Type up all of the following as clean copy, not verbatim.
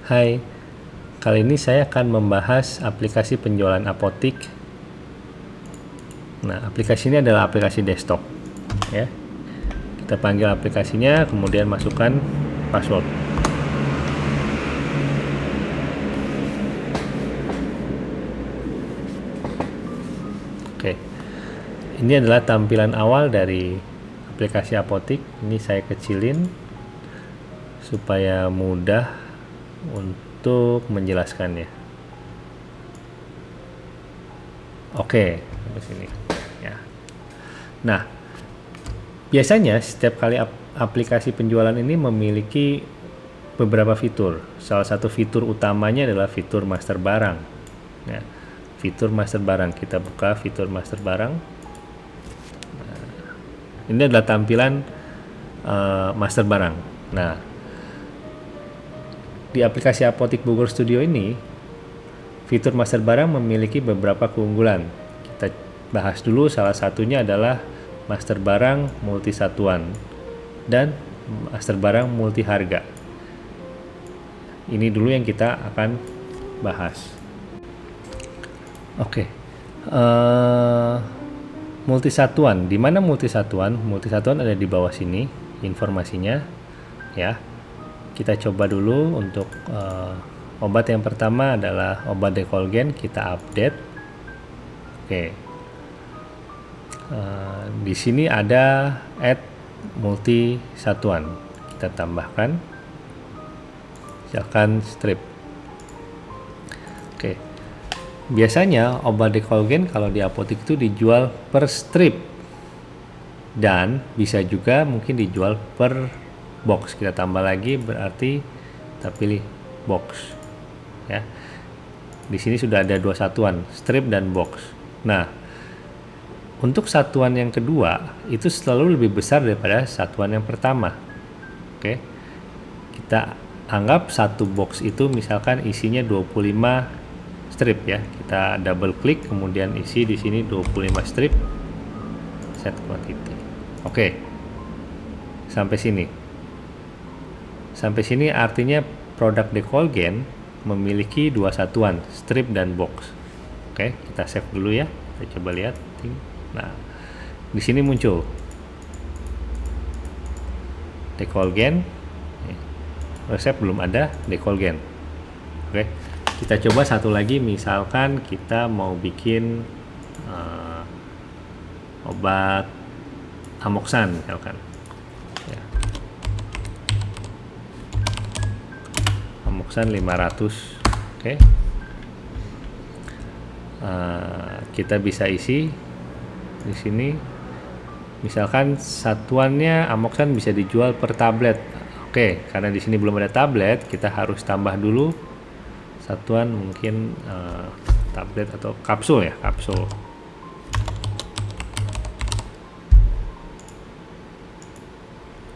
Hai, kali ini saya akan membahas aplikasi penjualan apotik. Nah, aplikasi ini adalah aplikasi desktop ya. Kita panggil aplikasinya, kemudian masukkan password. Oke. Ini adalah tampilan awal dari aplikasi apotik. Ini saya kecilin supaya mudah untuk menjelaskannya. Oke, sampai sini. Ya. Nah, biasanya setiap kali aplikasi penjualan ini memiliki beberapa fitur. Salah satu fitur utamanya adalah fitur master barang. Ya, fitur master barang. Kita buka fitur master barang. Nah, ini adalah tampilan master barang. Nah, di aplikasi Apotik Bogor Studio ini, fitur master barang memiliki beberapa keunggulan. Kita bahas dulu, salah satunya adalah master barang multi satuan dan master barang multi harga. Ini dulu yang kita akan bahas. Oke. Multi satuan. Di mana multi satuan? Multi satuan ada di bawah sini informasinya ya. Kita coba dulu untuk obat yang pertama adalah obat Decolgen. Kita update. Oke. Di sini ada add multi satuan. Kita tambahkan. Misalkan strip. Oke. Biasanya obat Decolgen kalau di apotik itu dijual per strip. Dan bisa juga mungkin dijual per box. Kita tambah lagi, berarti kita pilih box ya. Di sini sudah ada dua satuan, strip dan box. Nah, untuk satuan yang kedua itu selalu lebih besar daripada satuan yang pertama. Oke. Kita anggap satu box itu misalkan isinya 25 strip ya. Kita double klik, kemudian isi di sini 25 strip, set quantity. Oke. Sampai sini. Sampai sini artinya produk Decolgen memiliki dua satuan, strip dan box. Oke, kita save dulu ya. Kita coba lihat. Nah, di sini muncul Decolgen. Resep belum ada Decolgen. Oke, kita coba satu lagi. Misalkan kita mau bikin obat Amoxan misalkan. Ya. Amoxan 500. Oke. Kita bisa isi di sini. Misalkan satuannya Amoxan bisa dijual per tablet. Oke, karena di sini belum ada tablet, kita harus tambah dulu satuan, mungkin tablet atau kapsul ya, kapsul.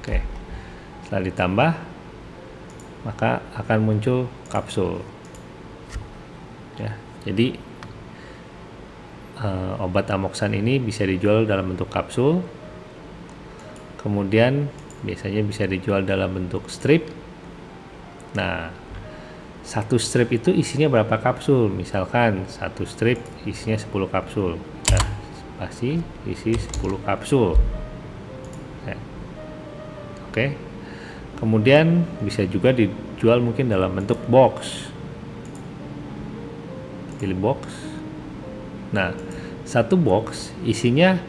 Oke, setelah ditambah maka akan muncul kapsul ya. Jadi obat Amoxan ini bisa dijual dalam bentuk kapsul, kemudian biasanya bisa dijual dalam bentuk strip. Nah, satu strip itu isinya berapa kapsul? Misalkan satu strip isinya 10 kapsul. Nah, pasti isi 10 kapsul. Oke. Kemudian bisa juga dijual mungkin dalam bentuk box. Pilih box. Nah, satu box isinya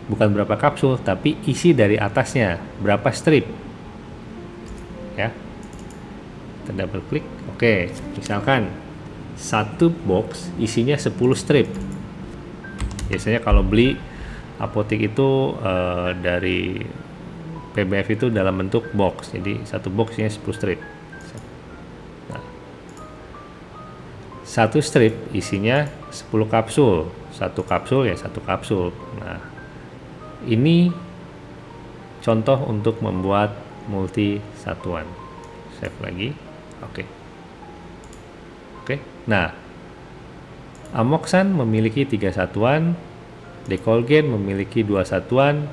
bukan berapa kapsul, tapi isi dari atasnya berapa strip. Ya. Kita double klik. Oke, misalkan satu box isinya 10 strip. Biasanya kalau beli apotik itu dari PBF itu dalam bentuk box, jadi satu box isinya 10 strip. Nah, satu strip isinya 10 kapsul, satu kapsul ya satu kapsul. Nah, ini contoh untuk membuat multi satuan. Save lagi. Oke. Nah, Amoxan memiliki 3 satuan, Decolgen memiliki 2 satuan,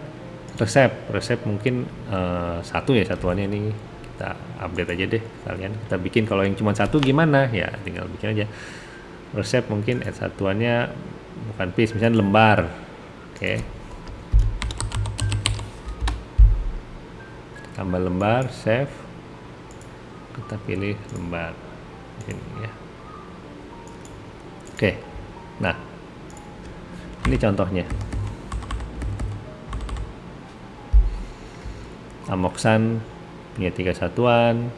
resep mungkin satu ya satuannya ini. kita update aja deh kalian. Kita bikin kalau yang cuma satu gimana ya, tinggal bikin aja. Resep mungkin add satuannya bukan piece, misalnya lembar. Oke. Tambah lembar, save. Kita pilih lembar. Ini ya. Oke. Nah, ini contohnya. Amoxan punya 3 satuan,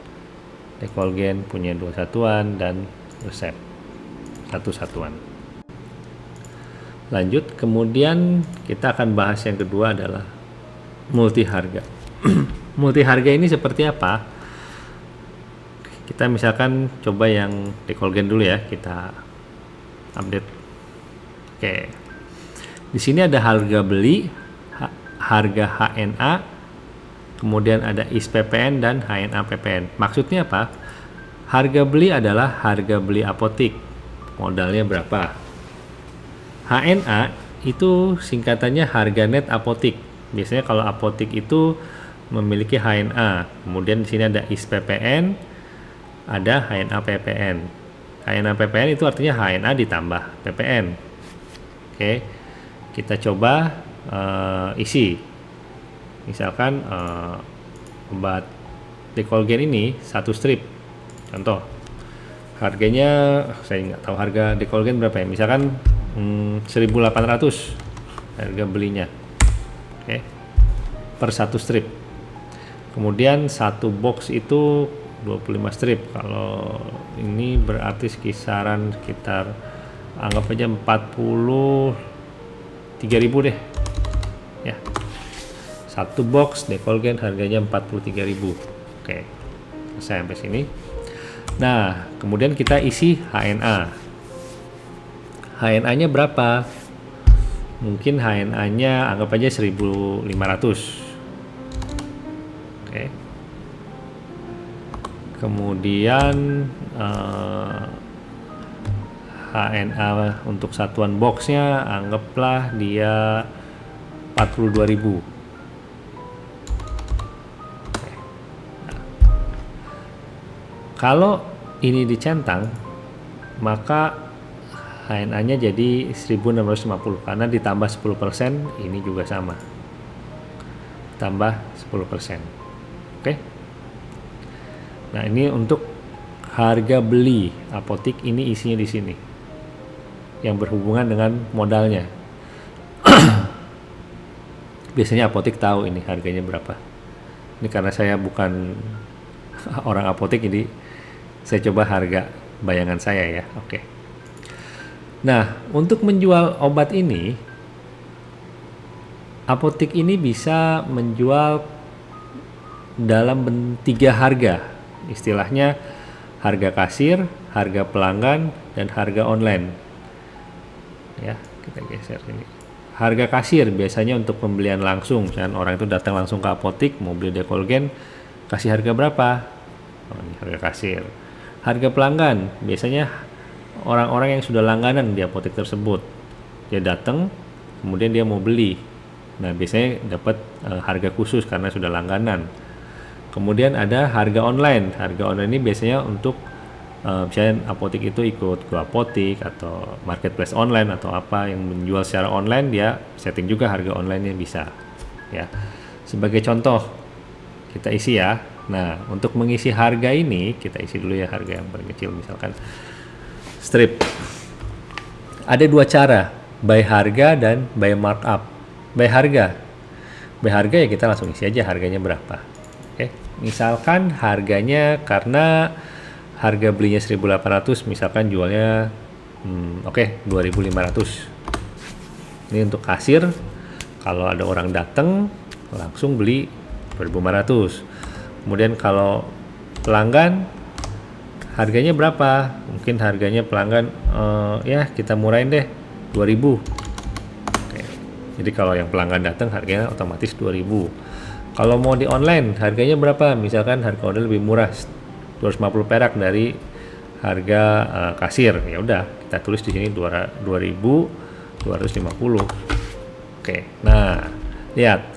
Decolgen punya 2 satuan, dan resep 1 satuan. Lanjut, kemudian kita akan bahas yang kedua adalah multi harga. Multi harga ini seperti apa? Kita misalkan coba yang Decolgen dulu ya, kita update. Oke. Di sini ada harga beli, harga HNA, kemudian ada ISPPN dan HNA PPN. Maksudnya apa? Harga beli adalah harga beli apotik. Modalnya berapa? HNA itu singkatannya harga net apotik. Biasanya kalau apotik itu memiliki HNA. Kemudian di sini ada ISPPN, ada HNA PPN. HNA PPN itu artinya HNA ditambah PPN. Oke. Kita coba isi. Misalkan obat Decolgen ini 1 strip, contoh harganya saya nggak tahu harga Decolgen berapa ya, misalkan 1.800 harga belinya, oke, per 1 strip. Kemudian 1 box itu 25 strip, kalau ini berarti kisaran sekitar anggap aja 43.000 deh ya. 1 box Decolgen harganya 43.000. Oke. Selesai sampai sini. Nah, kemudian kita isi HNA. HNA-nya berapa? Mungkin HNA-nya anggap aja 1.500. Oke. Kemudian HNA untuk satuan boxnya anggaplah dia 42.000. Kalau ini dicentang, maka HNA-nya jadi 1.650 karena ditambah 10%, ini juga sama. Tambah 10%. Oke. Nah, ini untuk harga beli apotik, ini isinya di sini. Yang berhubungan dengan modalnya. Biasanya apotik tahu ini harganya berapa. Ini karena saya bukan orang apotik, jadi saya coba harga bayangan saya ya. Oke. Nah, untuk menjual obat ini, apotik ini bisa menjual dalam 3 harga. Istilahnya harga kasir, harga pelanggan, dan harga online. Ya, kita geser ini. Harga kasir biasanya untuk pembelian langsung, misalkan orang itu datang langsung ke apotik mau beli Decolgen, kasih harga berapa? Oh, ini harga kasir. Harga pelanggan biasanya orang-orang yang sudah langganan di apotek tersebut. Dia datang, kemudian dia mau beli. Nah, biasanya dapat harga khusus karena sudah langganan. Kemudian ada harga online. Harga online ini biasanya untuk misalnya apotek itu ikut Go Apotik atau marketplace online atau apa yang menjual secara online, dia setting juga harga online-nya bisa. Ya. Sebagai contoh kita isi ya. Nah, untuk mengisi harga ini, kita isi dulu ya harga yang paling kecil, misalkan strip. Ada 2 cara, by harga dan by markup. By harga ya kita langsung isi aja harganya berapa. Oke, misalkan harganya karena harga belinya 1.800, misalkan jualnya 2.500. Ini untuk kasir, kalau ada orang datang langsung beli 2.500. Kemudian kalau pelanggan harganya berapa? Mungkin harganya pelanggan ya kita murahin deh 2.000. Oke. Jadi kalau yang pelanggan datang harganya otomatis 2.000. Kalau mau di online harganya berapa? Misalkan harga online lebih murah 250 perak dari harga kasir. Ya udah, kita tulis di sini 2.250. Oke. Nah, lihat.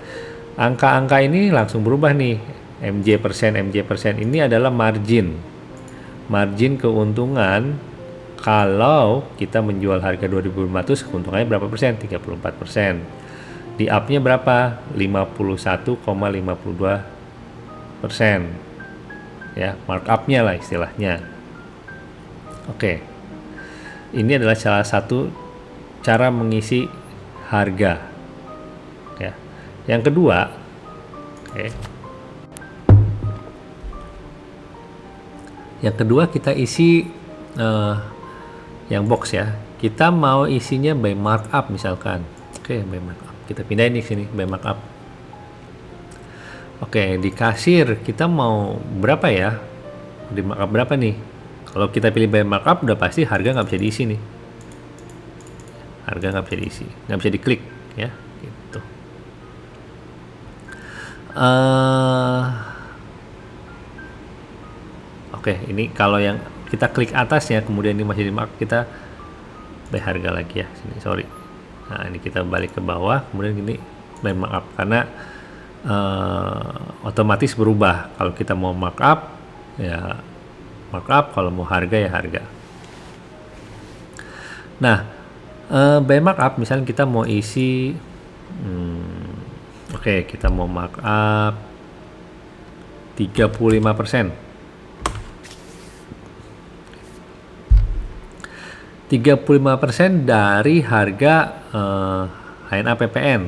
Angka-angka ini langsung berubah nih. MJ persen ini adalah margin keuntungan. Kalau kita menjual harga 2.500, keuntungannya berapa persen? 34%. Di up-nya berapa? 51,52%. Ya, markup-nya lah istilahnya. Oke. Ini adalah salah satu cara mengisi harga. Ya. Yang kedua, Yang kedua kita isi yang box ya. Kita mau isinya by markup misalkan. Oke, by markup. Kita pindahin di sini by markup. Oke, di kasir kita mau berapa ya? Di markup berapa nih? Kalau kita pilih by markup udah pasti harga nggak bisa diisi nih. Harga nggak bisa diisi, nggak bisa diklik ya. Gitu. Oke, ini kalau yang kita klik atasnya kemudian ini masih di markup, kita by harga lagi ya. Sini, sorry. Nah, ini kita balik ke bawah, kemudian ini by markup karena otomatis berubah. Kalau kita mau markup ya markup, kalau mau harga ya harga. Nah, by markup misalnya kita mau isi oke, kita mau markup 35%. 35% dari harga HNA PPN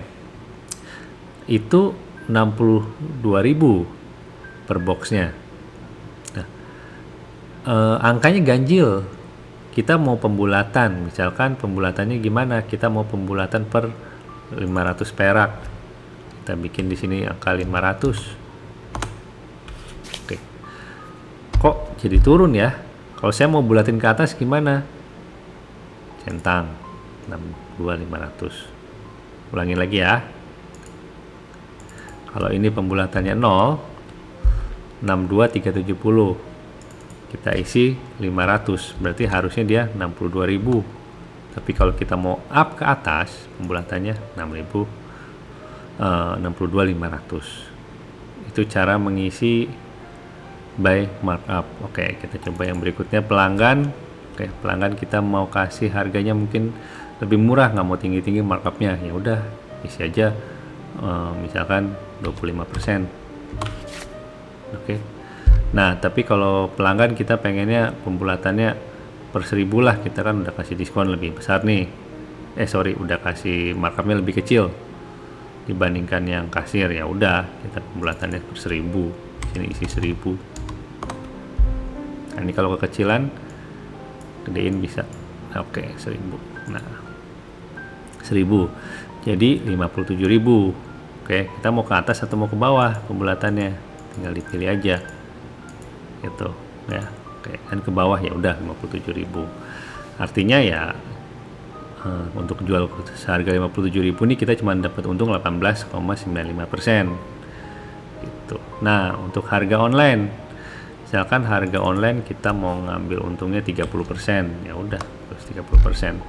itu 62.000 per boxnya. Nah, angkanya ganjil. Kita mau pembulatan, misalkan pembulatannya gimana? Kita mau pembulatan per 500 perak. Kita bikin di sini angka 500. Oke. Kok jadi turun ya? Kalau saya mau bulatin ke atas gimana? Centang 62.500. Ulangi lagi ya. Kalau ini pembulatannya 0, 62.370. Kita isi 500, berarti harusnya dia 62.000. Tapi kalau kita mau up ke atas, pembulatannya 62.500. Itu cara mengisi by markup. Oke, kita coba yang berikutnya pelanggan. Oke, pelanggan kita mau kasih harganya mungkin lebih murah, nggak mau tinggi-tinggi markupnya. Ya udah, isi aja misalkan 25%. Oke. Nah, tapi kalau pelanggan kita pengennya pembulatannya per 1.000 lah, kita kan udah kasih diskon lebih besar nih. Udah kasih markupnya lebih kecil dibandingkan yang kasir. Ya udah, kita pembulatannya per 1.000. Sini isi 1.000. Nah, ini kalau kekecilan gedein bisa. Oke, 1.000. Nah, 1.000 jadi 57.000. Oke, kita mau ke atas atau mau ke bawah pembulatannya, tinggal dipilih aja gitu ya. Oke, kan ke bawah ya udah 57.000. Artinya ya untuk jual seharga 57.000 nih kita cuma dapat untung 18,95% gitu. Nah, untuk harga online, misalkan harga online kita mau ngambil untungnya 30%, ya udah terus 30%.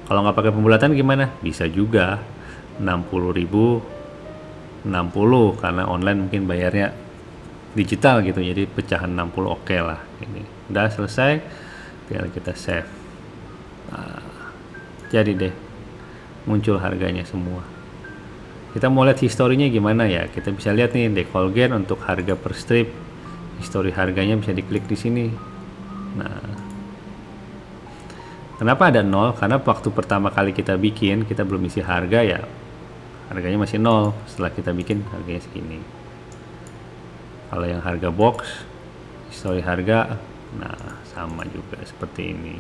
Kalau nggak pakai pembulatan gimana? Bisa juga 60.000 60, karena online mungkin bayarnya digital gitu, jadi pecahan 60 oke lah. Ini udah selesai, tinggal kita save. Nah, jadi deh muncul harganya semua. Kita mau lihat historinya gimana ya? Kita bisa lihat nih Decolgen untuk harga per strip, histori harganya bisa diklik di sini. Nah, kenapa ada 0? Karena waktu pertama kali kita bikin, kita belum isi harga ya, harganya masih 0. Setelah kita bikin harganya segini. Kalau yang harga box, histori harga, nah sama juga seperti ini.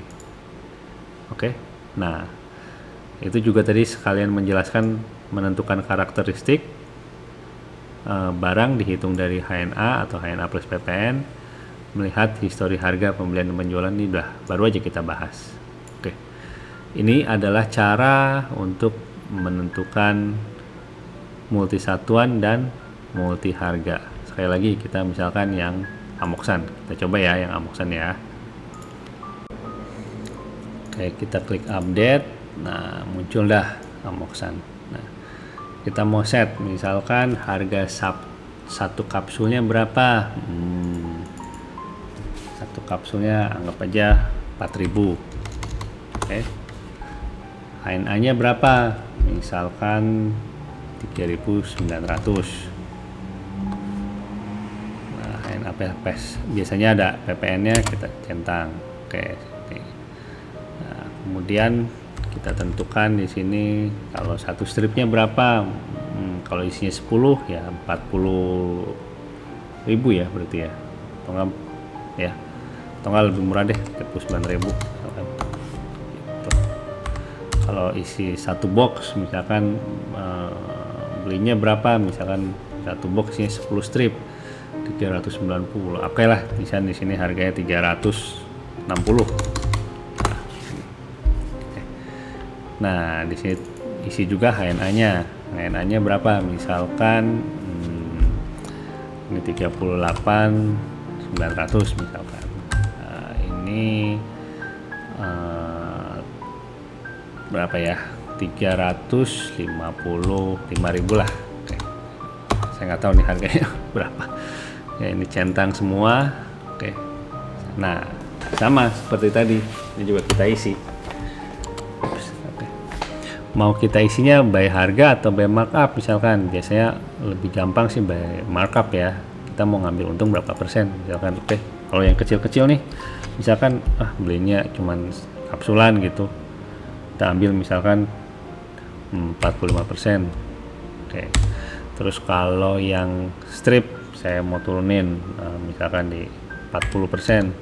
Oke, nah itu juga tadi sekalian menjelaskan menentukan karakteristik barang dihitung dari HNA atau HNA plus PPN, melihat histori harga pembelian dan penjualan. Ini baru aja kita bahas. Oke, ini adalah cara untuk menentukan multisatuan dan multi harga. Sekali lagi kita misalkan yang Amoxan, kita coba ya yang Amoxan ya. Oke, kita klik update. Nah, muncul dah Amoxan. Nah, kita mau set misalkan harga satu kapsulnya berapa? Satu kapsulnya anggap aja 4.000. Oke. HNA nya berapa? Misalkan 3.900. Nah, HNA biasanya ada PPN nya kita centang. Oke. Nah, kemudian kita tentukan di sini kalau satu stripnya berapa. Kalau isinya 10 ya 40.000 ya berarti ya, atau enggak ya, atau enggak lebih murah deh 39.000 misalkan gitu. Kalau isi satu box misalkan belinya berapa, misalkan satu box isinya 10 strip 390. Oke lah, di sini harganya 360. Nah, di sini isi juga HNA-nya. HNA-nya berapa? Misalkan ini 38.900 misalkan. Nah, ini berapa ya? 355.000 lah. Oke. Saya nggak tahu nih harganya berapa. Ya, ini centang semua. Oke. Nah, sama seperti tadi. Ini juga kita isi. Mau kita isinya by harga atau by markup, misalkan biasanya lebih gampang sih by markup ya. Kita mau ngambil untung berapa persen misalkan. Oke, kalau yang kecil-kecil nih misalkan belinya cuman kapsulan gitu, kita ambil misalkan 45%. Oke, terus kalau yang strip saya mau turunin misalkan di 40%.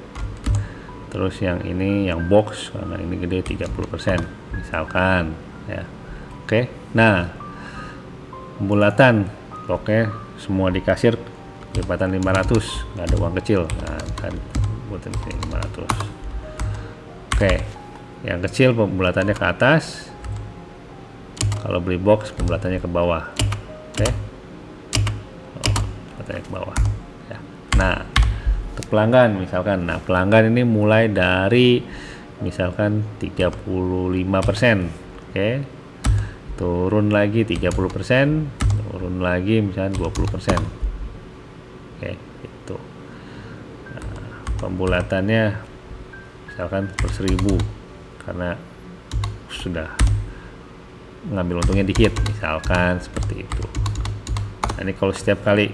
Terus yang ini yang box karena ini gede 30% misalkan ya. Oke, nah pembulatan oke, semua di kasir kelipatan 500, nggak ada uang kecil. Nah kan buatin 500. Oke, yang kecil pembulatannya ke atas, kalau beli box pembulatannya ke bawah. Oke, pembulatannya ke bawah ya. Nah untuk pelanggan misalkan, nah pelanggan ini mulai dari misalkan 35%. Oke, turun lagi 30%, turun lagi misalnya 20%. Oke, itu. Nah, pembulatannya misalkan per 1.000 karena sudah ngambil untungnya dikit, misalkan seperti itu. Nah, ini kalau setiap kali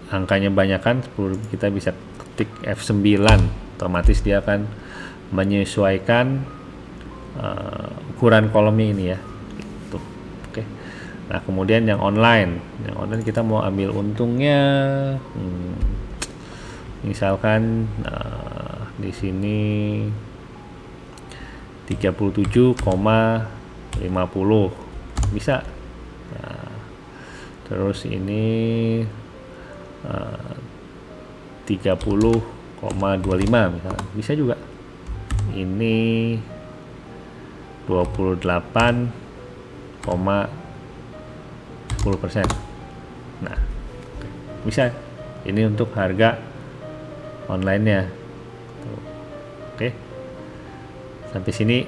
angkanya banyakan 10.000, kita bisa ketik F9, otomatis dia akan menyesuaikan ukuran kolomnya ini ya gitu. Oke. Nah kemudian yang online kita mau ambil untungnya misalkan di sini 37,50 bisa. Nah, terus ini 30,25 misalkan bisa juga. Ini 28,10%. Nah, bisa. Ini untuk harga online-nya. Oke. Sampai sini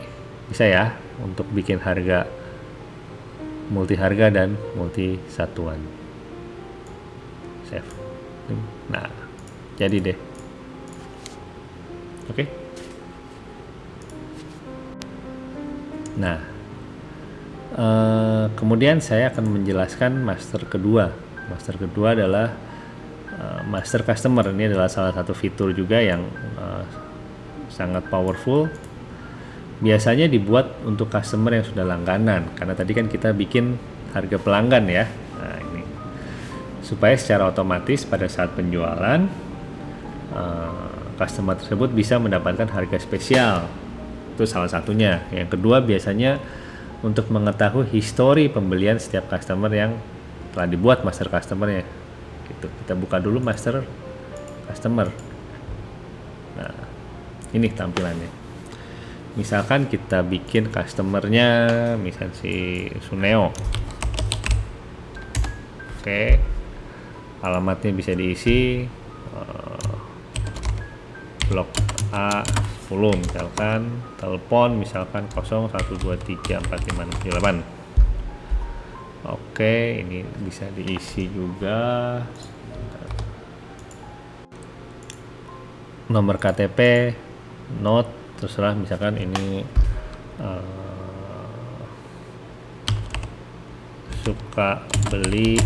bisa ya untuk bikin harga multi harga dan multi satuan. Save. Nah, jadi deh. Oke. Nah, kemudian saya akan menjelaskan master kedua. Master kedua adalah master customer. Ini adalah salah satu fitur juga yang sangat powerful. Biasanya dibuat untuk customer yang sudah langganan, karena tadi kan kita bikin harga pelanggan ya. Nah, ini supaya secara otomatis pada saat penjualan customer tersebut bisa mendapatkan harga spesial. Itu salah satunya. Yang kedua biasanya untuk mengetahui histori pembelian setiap customer yang telah dibuat master customer-nya. Gitu. Kita buka dulu master customer. Nah, ini tampilannya. Misalkan kita bikin customer-nya misal si Suneo. Oke. Alamatnya bisa diisi blok A 10 misalkan, telepon misalkan 01234568. Oke, ini bisa diisi juga nomor KTP, note, terserah misalkan ini suka beli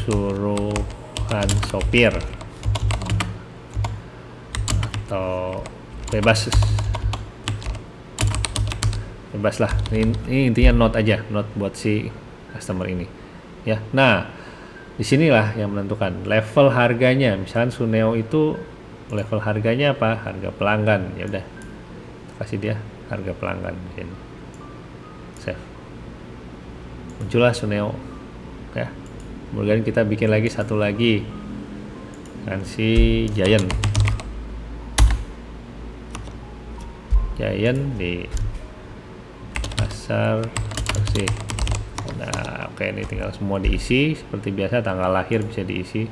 suruhan sopir, atau bebas lah, ini intinya note aja, note buat si customer ini ya. Nah, disinilah yang menentukan level harganya. Misalkan Suneo itu level harganya apa, harga pelanggan, ya udah kasih dia harga pelanggan di sini, save, muncullah Suneo ya. Kemudian kita bikin lagi satu lagi kan, si Giant di pasar taksi. Nah, oke, ini tinggal semua diisi seperti biasa, tanggal lahir bisa diisi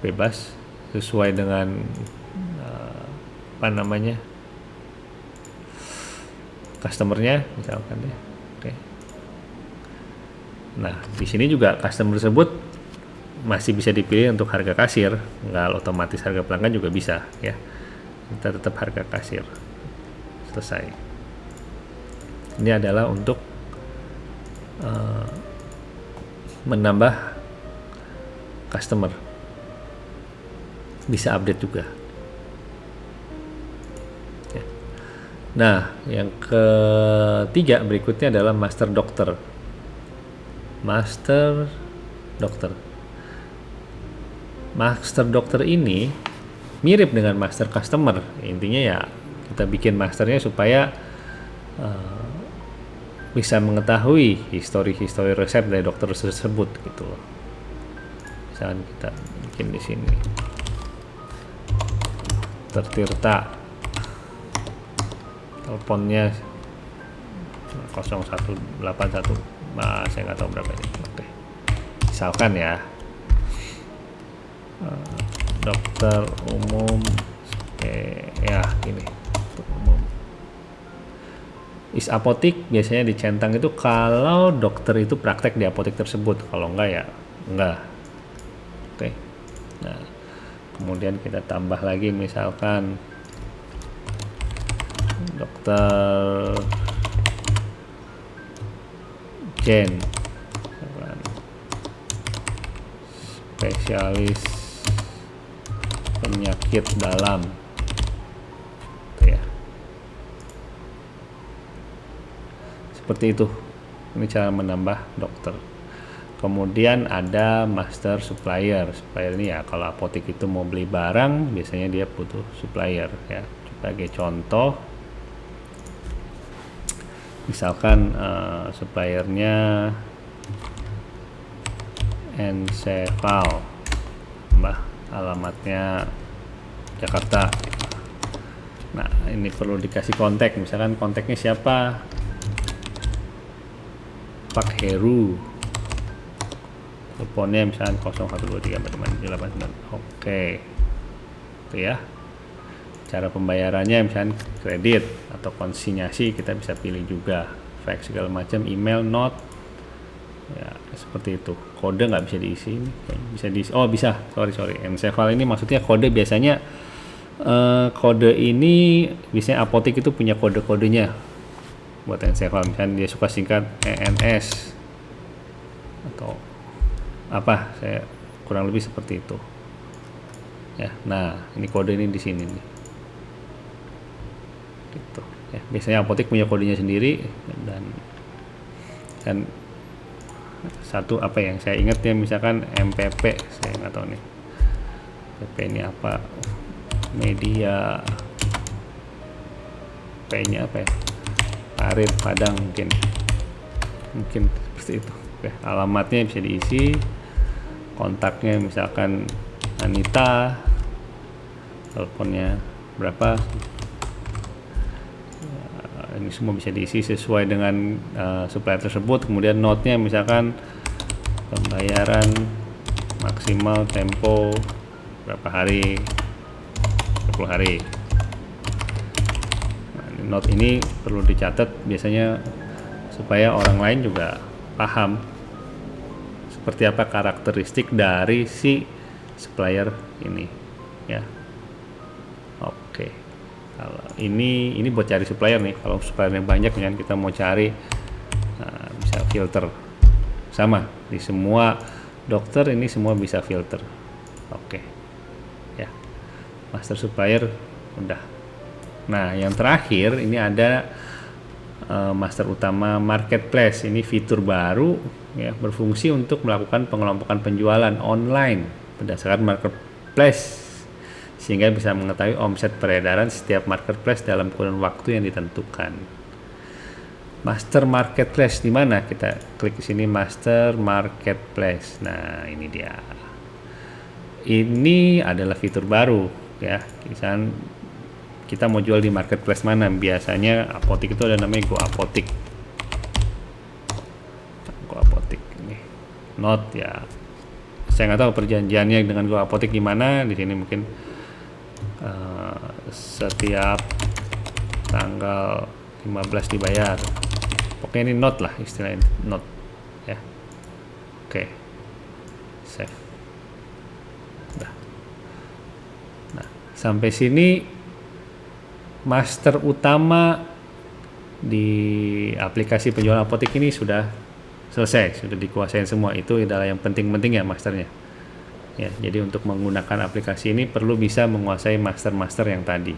bebas sesuai dengan customernya misalkan ya. Oke. Nah, di sini juga customer tersebut masih bisa dipilih untuk harga kasir, nggak otomatis harga pelanggan juga bisa ya. Kita tetap harga kasir. Selesai. Ini adalah untuk menambah customer, bisa update juga ya. Nah, yang ketiga berikutnya adalah master dokter. Master dokter ini mirip dengan master customer. Intinya ya kita bikin masternya supaya bisa mengetahui histori resep dari dokter tersebut gitu loh. Misalkan kita bikin di sini Tirta, teleponnya 0181, saya nggak tahu berapa ini. Oke. Misalkan ya dokter umum, ya ini umum. Is apotik biasanya dicentang itu kalau dokter itu praktek di apotek tersebut, kalau enggak ya enggak. Oke. Nah, kemudian kita tambah lagi misalkan dokter Jen, spesialis penyakit dalam. Seperti itu. Ini cara menambah dokter. Kemudian ada master supplier. Supplier ini ya kalau apotek itu mau beli barang biasanya dia butuh supplier ya. Sebagai contoh, misalkan suppliernya Encefal, alamatnya Jakarta. Nah, ini perlu dikasih kontak. Misalkan kontaknya siapa? Pak Heru, teleponnya misalnya 01234589. Oke, itu ya. Cara pembayarannya misalnya kredit atau konsinyasi kita bisa pilih juga, fax segala macam, email, note, ya seperti itu. Kode nggak bisa diisi, bisa diisi. Oh bisa, sorry. Encefal ini maksudnya kode, biasanya kode ini biasanya apotek itu punya kode-kodenya. Buat Encefal misalnya dia suka singkat ENS atau apa, saya kurang lebih seperti itu ya. Nah, ini kode ini di sini nih gitu ya. Biasanya apotek punya kodenya sendiri, dan satu apa yang saya ingat ya, misalkan MPP, saya nggak tahu nih MPP ini apa, media P-nya apa ya, Arif Padang mungkin seperti itu. Oke, alamatnya bisa diisi, kontaknya misalkan Anita, teleponnya berapa, ini semua bisa diisi sesuai dengan supplier tersebut. Kemudian note-nya misalkan pembayaran maksimal tempo berapa hari, 20 hari. Note ini perlu dicatat biasanya supaya orang lain juga paham seperti apa karakteristik dari si supplier ini ya. ini buat cari supplier nih. Kalau suppliernya banyak kan kita mau cari, bisa filter. Sama di semua dokter ini semua bisa filter. Oke. Ya. Master supplier udah. Nah, yang terakhir ini ada master utama marketplace. Ini fitur baru ya, berfungsi untuk melakukan pengelompokan penjualan online berdasarkan marketplace, sehingga bisa mengetahui omset peredaran setiap marketplace dalam kurun waktu yang ditentukan. Master marketplace di mana? Kita klik di sini, master marketplace. Nah, ini dia. Ini adalah fitur baru ya. Misalnya kita mau jual di marketplace mana? Biasanya apotik itu ada namanya Go Apotik. Go Apotik ini. Not ya. Saya nggak tahu perjanjiannya dengan Go Apotik gimana. Di sini mungkin setiap tanggal 15 dibayar. Pokoknya ini not lah istilahnya, not ya. Oke. Save. Nah, sampai sini master utama di aplikasi penjualan apotek ini sudah selesai, sudah dikuasain semua. Itu adalah yang penting-penting ya masternya. Ya, jadi untuk menggunakan aplikasi ini perlu bisa menguasai master-master yang tadi.